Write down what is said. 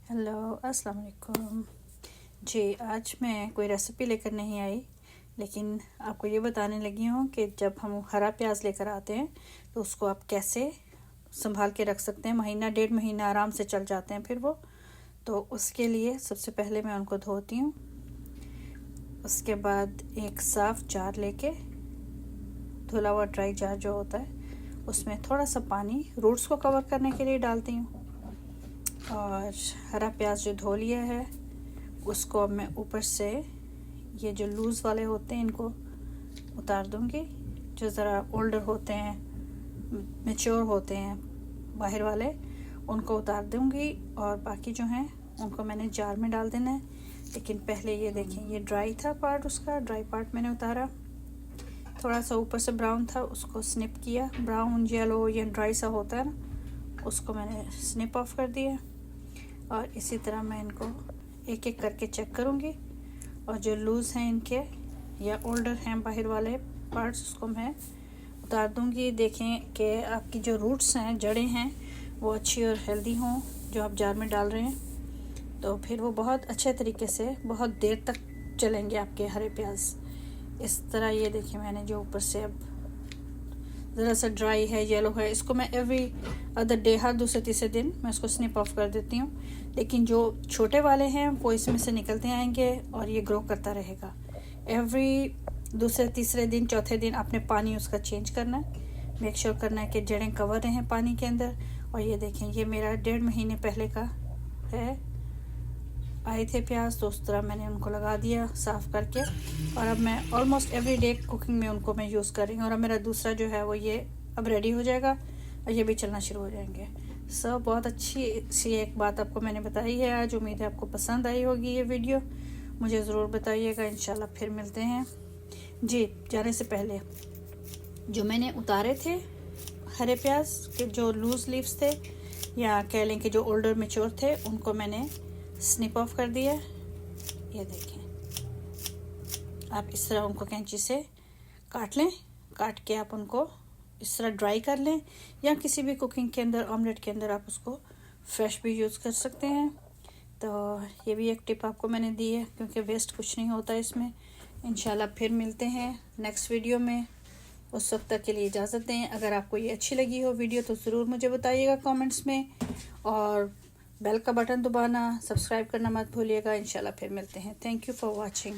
Hello अस्सलाम वालेकुम जी। आज मैं कोई रेसिपी लेकर नहीं आई, लेकिन आपको ये बताने लगी हूँ कि जब हम हरा प्याज लेकर आते हैं तो उसको आप कैसे संभाल के रख सकते हैं। महीना डेढ़ महीना आराम से चल जाते हैं फिर वो। तो उसके लिए सबसे पहले मैं उनको धोती हूँ। उसके बाद एक साफ़ जार लेके, धुला हुआ ड्राई जार जो होता है, उसमें थोड़ा सा पानी रूट्स को कवर करने के लिए डालती हूँ। और हरा प्याज जो धो लिया है उसको अब मैं ऊपर से ये जो लूज़ वाले होते हैं इनको उतार दूंगी। जो ज़रा ओल्डर होते हैं, मैच्योर होते हैं बाहर वाले, उनको उतार दूंगी। और बाकी जो हैं उनको मैंने जार में डाल देना है। लेकिन पहले ये देखें, ये ड्राई था पार्ट, उसका ड्राई पार्ट मैंने उतारा। थोड़ा सा ऊपर से ब्राउन था, उसको स्निप किया। ब्राउन येलो या ड्राई सा होता है ना, उसको मैंने स्निप ऑफ कर दिया। और इसी तरह मैं इनको एक एक करके चेक करूँगी। और जो लूज़ हैं इनके या ओल्डर हैं बाहर वाले पार्ट्स, उसको मैं उतार दूँगी। देखें कि आपकी जो रूट्स हैं, जड़ें हैं, वो अच्छी और हेल्दी हों जो आप जार में डाल रहे हैं। तो फिर वो बहुत अच्छे तरीके से बहुत देर तक चलेंगे आपके हरे प्याज। इस तरह ये देखिए, मैंने जो ऊपर से अब ज़रा सा ड्राई है, येलो है, इसको मैं एवरी अदर डे, हर दूसरे तीसरे दिन मैं इसको स्निप ऑफ कर देती हूँ। लेकिन जो छोटे वाले हैं वो इसमें से निकलते आएंगे और ये ग्रो करता रहेगा। एवरी दूसरे तीसरे दिन, चौथे दिन आपने पानी उसका चेंज करना है। मेक श्योर करना है कि जड़ें कवर रहें पानी के अंदर। और ये देखें, ये मेरा 1.5 महीने पहले का है, आए थे प्याज, तो उस तरह मैंने उनको लगा दिया साफ़ करके। और अब मैं ऑलमोस्ट एवरी डे कुकिंग में उनको मैं यूज़ कर रही हूँ। और अब मेरा दूसरा जो है वो ये अब रेडी हो जाएगा और ये भी चलना शुरू हो जाएंगे। सब बहुत अच्छी सी एक बात आपको मैंने बताई है आज। उम्मीद है आपको पसंद आई होगी ये वीडियो। मुझे ज़रूर बताइएगा। इंशाल्लाह फिर मिलते हैं जी। जाने से पहले जो मैंने उतारे थे हरे प्याज के, जो लूज़ लीव्स थे या कह लें कि जो ओल्डर मैच्योर थे, उनको मैंने स्निप ऑफ कर दिया। ये देखें, आप इस तरह उनको कैंची से काट लें। काट के आप उनको इस तरह ड्राई कर लें, या किसी भी कुकिंग के अंदर, ऑमलेट के अंदर आप उसको फ्रेश भी यूज़ कर सकते हैं। तो ये भी एक टिप आपको मैंने दी है, क्योंकि वेस्ट कुछ नहीं होता इसमें। इंशाल्लाह फिर मिलते हैं नेक्स्ट वीडियो में। उस वक्त तक के लिए इजाज़त दें। अगर आपको ये अच्छी लगी हो वीडियो तो ज़रूर मुझे बताइएगा कमेंट्स में। और बेल का बटन दबाना, सब्सक्राइब करना मत भूलिएगा। इंशाल्लाह फिर मिलते हैं। Thank you for watching.